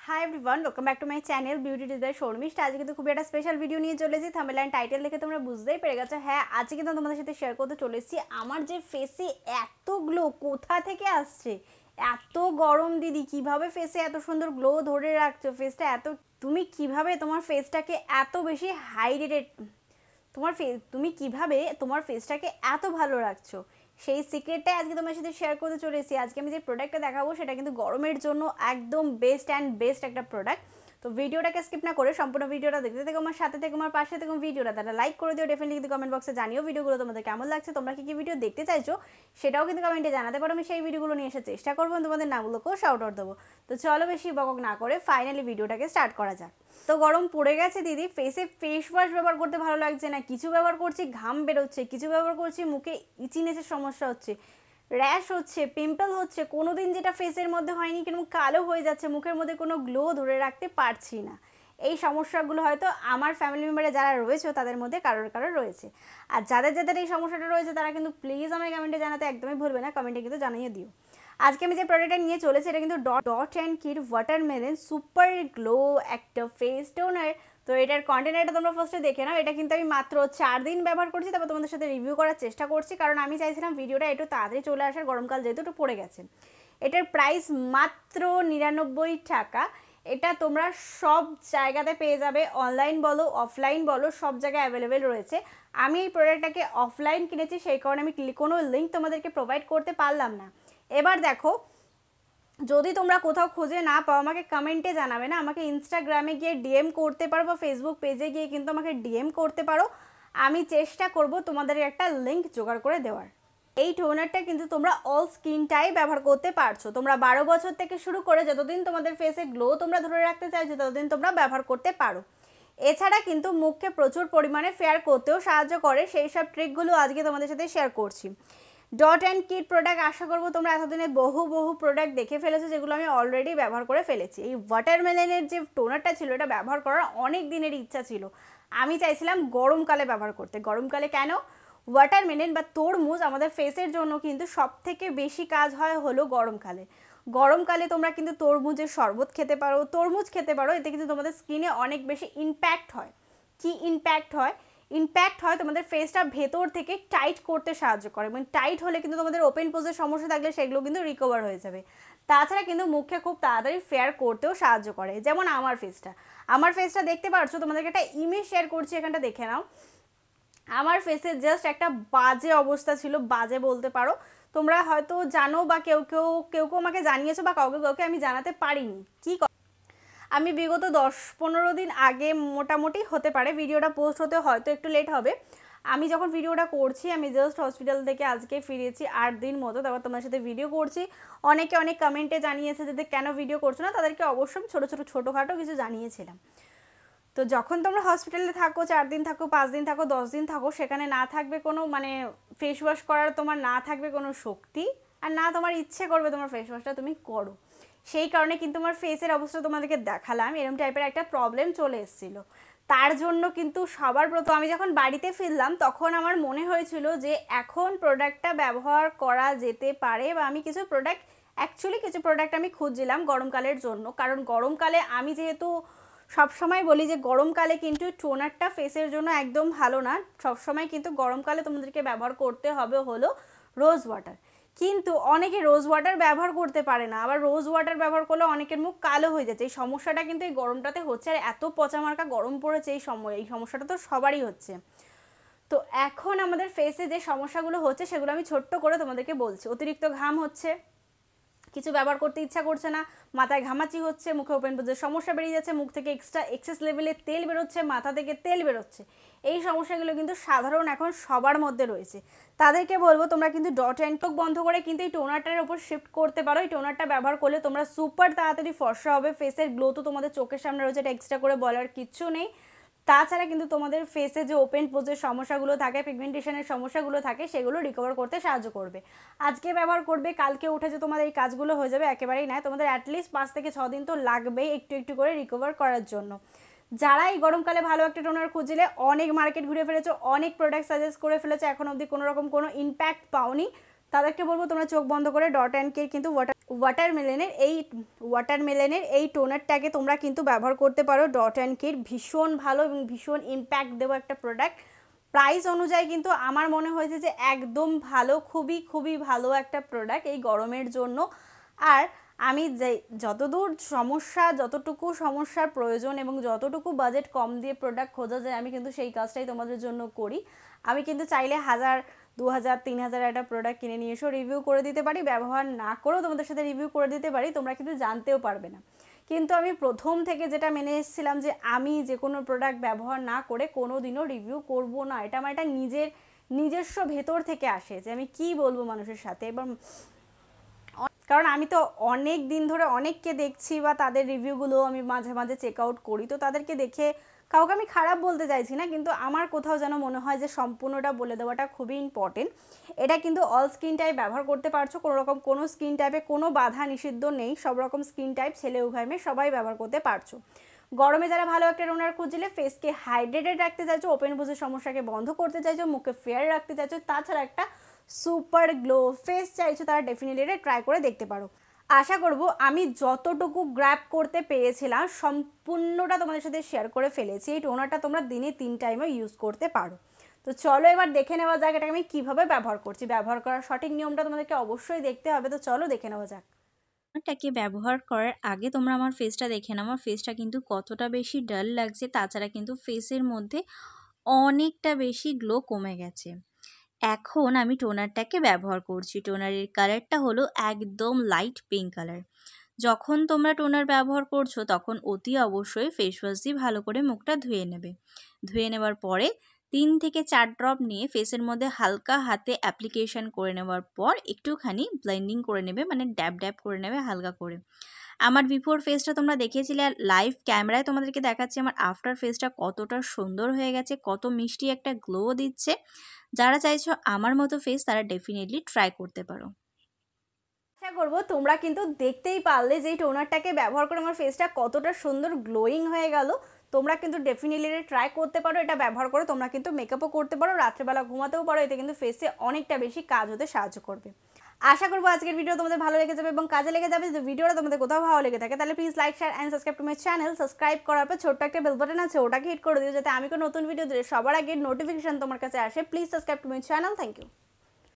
Hi everyone, welcome back to my channel beauty design Sharmistha. আজকে কিন্তু খুবই একটা স্পেশাল ভিডিও নিয়ে চলেছি। থাম্বনেল এন্ড টাইটেল দেখে তোমরা বুঝতেই পেরে গেছো। হ্যাঁ, আজকে কিন্তু তোমাদের সাথে শেয়ার করতে চলেছি আমার যে ফেসে এত গ্লো কোথা থেকে আসছে। এত গরম দিদি, কিভাবে ফেসে এত সুন্দর গ্লো ধরে রাখছো, ফেসটা এত, তুমি কিভাবে তোমার ফেসটাকে এত বেশি হাইড্রেটেড, তুমি কিভাবে তোমার ফেসটাকে এত ভালো রাখছো, সেই সিক্রেটটাই আজকে তোমার সাথে শেয়ার করতে চলে এসেছি। আজকে আমি যে প্রোডাক্টটা দেখাবো সেটা কিন্তু গরমের জন্য একদম বেস্ট একটা প্রোডাক্ট। তো ভিডিওটাকে স্কিপ না করে সম্পূর্ণ ভিডিওটা দেখতে থেকো, আমার সাথে থেকে আমার পাশে থেকে ভিডিওটা তারা লাইক করে দিও। ডেফিনেটলি কিন্তু কমেন্ট বক্সে জানিও ভিডিওগুলো তোমাদের কেমন লাগছে, তোমরা কি কি ভিডিও দেখতে চাইছো সেটাও কিন্তু কমেন্টে জানাতে পারো। আমি সেই ভিডিওগুলো নিয়ে আসার চেষ্টা করবো, তোমাদের নামগুলোকেও শাউট আউট দেবো। তো চলো বেশি বকক না করে ফাইনালি ভিডিওটাকে স্টার্ট করা যাক। তো গরম পড়ে গেছে দিদি, ফেসে ফেস ওয়াশ ব্যবহার করতে ভালো লাগছে না, কিছু ব্যবহার করছি ঘাম বেরোচ্ছে, কিছু ব্যবহার করছি মুখে ইচিনেসের সমস্যা হচ্ছে, র্যাশ হচ্ছে, পিম্পল হচ্ছে, কোনো দিন যেটা ফেসের মধ্যে হয়নি কিন্তু কালো হয়ে যাচ্ছে, মুখের মধ্যে কোনো গ্লো ধরে রাখতে পারছি না। এই সমস্যাগুলো হয়তো আমার ফ্যামিলি মেম্বারে যারা রয়েছে তাদের মধ্যে কারোর রয়েছে। আর যাদের এই সমস্যাটা রয়েছে তারা কিন্তু প্লিজ আমাকে কমেন্টে জানাতে একদমই ভুলবে না, কমেন্টে কিন্তু জানিয়ে দিও। আজকে আমি যে প্রোডাক্টটা নিয়ে চলেছি এটা কিন্তু dot and kid watermelon super glow একটা ফেস টোনার। তো এটার কন্টেনারটা তোমরা ফার্স্টে দেখে নাও। এটা কিন্তু আমি মাত্র 4 দিন ব্যবহার করছি, তারপর তোমাদের সাথে রিভিউ করার চেষ্টা করছি, কারণ আমি চাইছিলাম ভিডিওটা একটু তাড়াতাড়ি চলে আসার, গরমকাল যেহেতু একটু পড়ে গেছে। এটার প্রাইস মাত্র 99 টাকা। এটা তোমরা সব জায়গাতে পেয়ে যাবে, অনলাইন বলো অফলাইন বলো সব জায়গায় অ্যাভেলেবেল রয়েছে। আমি এই প্রোডাক্টটাকে অফলাইন কিনেছি, সেই কারণে আমি কোনো লিঙ্ক তোমাদেরকে প্রোভাইড করতে পারলাম না। এবার দেখো, যদি তোমরা কোথাও খুঁজে না পাও আমাকে কমেন্টে জানাবে না, আমাকে ইনস্টাগ্রামে গিয়ে ডিএম করতে পারো বা ফেসবুক পেজে গিয়ে কিন্তু আমাকে ডিএম করতে পারো। আমি চেষ্টা করব তোমাদের একটা লিঙ্ক জোগাড় করে দেওয়ার। এই টোনারটা কিন্তু তোমরা অল স্কিনটাই ব্যবহার করতে পারছো। তোমরা 12 বছর থেকে শুরু করে যতদিন তোমাদের ফেসে গ্লো তোমরা ধরে রাখতে চাইছো ততদিন তোমরা ব্যবহার করতে পারো। এছাড়া কিন্তু মুখকে প্রচুর পরিমাণে ফেয়ার করতেও সাহায্য করে, সেই সব ট্রিকগুলো আজকে তোমাদের সাথে শেয়ার করছি। ডট অ্যান্ড কিড প্রোডাক্ট, আশা করবো তোমরা এতদিনে বহু প্রোডাক্ট দেখে ফেলেছো যেগুলো আমি অলরেডি ব্যবহার করে ফেলেছি। এই ওয়াটারমেলনের যে টোনারটা ছিল এটা ব্যবহার করার অনেক দিনের ইচ্ছা ছিল। আমি চাইছিলাম গরমকালে ব্যবহার করতে। গরমকালে কেন? ওয়াটারমেলন বা তরমুজ আমাদের ফেসের জন্য কিন্তু সব থেকে বেশি কাজ হয় হলো গরমকালে। গরমকালে তোমরা কিন্তু তরমুজের শরবত খেতে পারো, তরমুজ খেতে পারো, এতে কিন্তু তোমাদের স্কিনে অনেক বেশি ইম্প্যাক্ট হয়। কি ইম্প্যাক্ট হয়? ইম্প্যাক্ট হয় তোমাদের ফেসটা ভেতর থেকে টাইট করতে সাহায্য করে, এবং টাইট হলে কিন্তু তোমাদের ওপেন পোজের সমস্যা থাকলে সেগুলো কিন্তু রিকভার হয়ে যাবে। তাছাড়া কিন্তু মুখে খুব তাড়াতাড়ি ফেয়ার করতেও সাহায্য করে। যেমন আমার ফেসটা দেখতে পাচ্ছ, তোমাদেরকে একটা ইমেজ শেয়ার করছি, এখানটা দেখে নাও। আমার ফেসে জাস্ট একটা বাজে অবস্থা ছিল, বাজে বলতে পারো। তোমরা হয়তো জানো বা কেউ কেউ আমাকে জানিয়েছো বা কাউকে আমি জানাতে পারিনি। আমি বিগত 10-15 দিন আগে মোটামুটি হতে পারে, ভিডিওটা পোস্ট হতে হয়তো একটু লেট হবে। আমি যখন ভিডিওটা করছি আমি জাস্ট হসপিটাল থেকে আজকে ফিরেছি 8 দিন মতো, তারপর তোমার সাথে ভিডিও করছি। অনেক কমেন্টে জানিয়েছে যে কেন ভিডিও করছো না, তাদেরকে অবশ্যই ছোটোখাটো কিছু জানিয়েছিলাম। তো যখন তোমরা হসপিটালে থাকো, 4 দিন থাকো, 5 দিন থাকো, 10 দিন থাকো, সেখানে না থাকবে কোনো ফেস ওয়াশ করার তোমার না থাকবে কোনো শক্তি, আর না তোমার ইচ্ছে করবে তোমার ফেস ওয়াশটা তুমি করো। সেই কারণে কিন্তু আমার ফেসের অবস্থা তোমাদেরকে দেখালাম, এরকম টাইপের একটা প্রবলেম চলে এসেছিলো। তার জন্য কিন্তু সবার প্রথম আমি যখন বাড়িতে ফিরলাম তখন আমার মনে হয়েছিল যে এখন প্রোডাক্টটা ব্যবহার করা যেতে পারে, বা আমি কিছু প্রোডাক্ট আমি খুঁজছিলাম গরমকালের জন্য। কারণ গরমকালে আমি যেহেতু সবসময় বলি যে গরমকালে কিন্তু টোনারটা ফেসের জন্য একদম ভালো না, সবসময় কিন্তু গরমকালে তোমাদেরকে ব্যবহার করতে হবে হলো রোজ ওয়াটার। কিন্তু অনেকে রোজ ওয়াটার ব্যবহার করতে পারে না, আবার রোজ ওয়াটার ব্যবহার করলে অনেকের মুখ কালো হয়ে যাচ্ছে। এই সমস্যাটা কিন্তু এই গরমটাতে হচ্ছে, আর এত পচামার্কা গরম পড়েছে এই সমস্যাটা তো সবারই হচ্ছে। তো এখন আমাদের ফেসে যে সমস্যাগুলো হচ্ছে সেগুলো আমি ছোট্ট করে তোমাদেরকে বলছি। অতিরিক্ত ঘাম হচ্ছে, কিছু ব্যবহার করতে ইচ্ছা করছে না, মাথায় ঘামাচি হচ্ছে, মুখে ওপেন পোজের সমস্যা বেরিয়ে যাচ্ছে, মুখ থেকে এক্সেস লেভেলে তেল বেরোচ্ছে, মাথা থেকে তেল বেরোচ্ছে। এই সমস্যাগুলো কিন্তু সাধারণ এখন সবার মধ্যে রয়েছে। তাদেরকে বলবো তোমরা কিন্তু ডট অ্যান্ড কিড বন্ধ করে কিন্তু এই টোনারটার উপর শিফট করতে পারো। এই টোনারটা ব্যবহার করলে তোমরা সুপার তাড়াতাড়ি ফর্সা হবে, ফেসের গ্লো তো তোমাদের চোখের সামনে রয়েছে, এটা এক্সট্রা করে বলার কিচ্ছু নেই। তাছাড়া কিন্তু তোমাদের ফেসে যে ওপেন পোজের সমস্যাগুলো থাকে, পিগমেন্টেশনের সমস্যাগুলো থাকে, সেগুলো রিকভার করতে সাহায্য করবে। আজকে ব্যবহার করবে, কালকে উঠে যে তোমাদের এই কাজগুলো হয়ে যাবে একেবারেই নয়, তোমাদের অ্যাটলিস্ট 5 থেকে 6 দিন তো লাগবেই একটু করে রিকভার করার জন্য। যারা এই গরমকালে ভালো একটা টোনার খুঁজলে অনেক মার্কেট ঘুরে ফেলেছো, অনেক প্রোডাক্ট সাজেস্ট করে ফেলেছো, এখন অবধি কোনো রকম কোনো ইম্প্যাক্ট পাওনি, তাদেরকে বলবো তোমরা চোখ বন্ধ করে ডট অ্যান্ড কে কিন্তু ওয়াটারমেলনের এই টোনারটাকে তোমরা কিন্তু ব্যবহার করতে পারো। ডট অ্যান্ড কের ভীষণ ভালো এবং ভীষণ ইম্প্যাক্ট দেওয়া একটা প্রোডাক্ট। প্রাইস অনুযায়ী কিন্তু আমার মনে হয়েছে যে একদম ভালো, খুবই খুবই ভালো একটা প্রোডাক্ট এই গরমের জন্য। আর আমি যতদূর যতটুকু সমস্যার প্রয়োজন এবং যতটুকু বাজেট কম দিয়ে প্রোডাক্ট খোঁজা যায় আমি কিন্তু সেই কাজটাই তোমাদের জন্য করি। আমি কিন্তু চাইলে 1000, 2000, 3000 একটা প্রোডাক্ট কিনে নিয়ে এসেও রিভিউ করে দিতে পারি, ব্যবহার না করেও তোমাদের সাথে রিভিউ করে দিতে পারি, তোমরা কিন্তু জানতেও পারবে না। কিন্তু আমি প্রথম থেকে যেটা মেনে এসেছিলাম যে আমি যে কোনো প্রোডাক্ট ব্যবহার না করে কোনো দিনও রিভিউ করব না। এটা আমার একটা নিজস্ব ভেতর থেকে আসে যে আমি কি বলবো মানুষের সাথে। এবং কারণ আমি তো অনেক দিন ধরে অনেককে দেখছি বা তাদের রিভিউগুলো আমি মাঝে মাঝে চেক আউট করি, তো তাদেরকে দেখে কাউকে আমি খারাপ বলতে চাইছি না, কিন্তু আমার কোথাও যেন মনে হয় যে সম্পূর্ণটা বলে দেওয়াটা খুবই ইম্পর্টেন্ট। এটা কিন্তু অল স্কিন টাইপ ব্যবহার করতে পারছো, কোনো স্কিন টাইপে কোনো বাধা নিষিদ্ধ নেই, সব রকম স্কিন টাইপ ছেলে উভয় মেয়ে সবাই ব্যবহার করতে পারছো। গরমে যারা ভালো একটা টোনার খুঁজলে, ফেসকে হাইড্রেটেড রাখতে চাইছো, ওপেন পোজের সমস্যাকে বন্ধ করতে চাইছো, মুখে ফেয়ার রাখতে চাইছো, তাছাড়া একটা সুপার গ্লো ফেস চাইছো, তারা ডেফিনেটলি এটা ট্রাই করে দেখতে পারো। আশা করব আমি যতটুকু গ্র্যাব করতে পেরেছিলাম সম্পূর্ণটা তোমাদের সাথে শেয়ার করে ফেলেছি। এই টোনারটা তোমরা দিনে 3 টাইমও ইউজ করতে পারো। তো চলো এবার দেখে নেওয়া যাক এটাকে আমি কীভাবে ব্যবহার করছি। ব্যবহার করার সঠিক নিয়মটা তোমাদেরকে অবশ্যই দেখতে হবে, তো চলো দেখে নেওয়া যাক। এটাকে ব্যবহার করার আগে তোমরা আমার ফেসটা দেখে নাও, আমার ফেসটা কিন্তু কতটা বেশি ডাল লাগছে, তাছাড়া কিন্তু ফেসের মধ্যে অনেকটা বেশি গ্লো কমে গেছে। এখন আমি টোনারটাকে ব্যবহার করছি। টোনারের কালারটা হলো একদম লাইট পিঙ্ক কালার। যখন তোমরা টোনার ব্যবহার করছো তখন অতি অবশ্যই ফেস ওয়াশ দিয়ে ভালো করে মুখটা ধুয়ে নেবে। ধুয়ে নেওয়ার পরে 3 থেকে 4 ড্রপ নিয়ে ফেসের মধ্যে হালকা হাতে অ্যাপ্লিকেশন করে নেওয়ার পর একটুখানি ব্লেন্ডিং করে নেবে, মানে ড্যাব ড্যাব করে নেবে হালকা করে। আমার বিফোর ফেসটা তোমরা দেখিয়েছিলে, আর লাইভ ক্যামেরায় তোমাদেরকে দেখাচ্ছি আমার আফটার ফেসটা কতটা সুন্দর হয়ে গেছে, কত মিষ্টি একটা গ্লো দিচ্ছে। যারা চাইছো আমার মতো ফেস তারা ডেফিনেটলি ট্রাই করতে পারো। আশা করবো তোমরা কিন্তু দেখতেই পারলে যে এই টোনারটাকে ব্যবহার করে আমার ফেসটা কতটা সুন্দর গ্লোয়িং হয়ে গেল। তোমরা কিন্তু ডেফিনেটলি ট্রাই করতে পারো। এটা ব্যবহার করে তোমরা কিন্তু মেকআপও করতে পারো, রাত্রেবেলা ঘুমাতেও পারো, এতে কিন্তু ফেসে অনেকটা বেশি কাজ হতে সাহায্য করবে। আশা করবো আজকের ভিডিও তোমাদের ভালো লেগে যাবে এবং কাজে লেগে যাবে। যদি ভিডিওটা তোমাদের কোথাও ভালো লেগে থাকে তাহলে please like, share and subscribe to my channel. Subscribe করার পর ছোট্ট একটা বেল বাটন আছে, ওটাকে হিট করে দিও যাতে আমি কোনো নতুন ভিডিও দিলে সবার আগে নোটিফিকেশন তোমার কাছে আসে। Please subscribe to my channel. Thank you.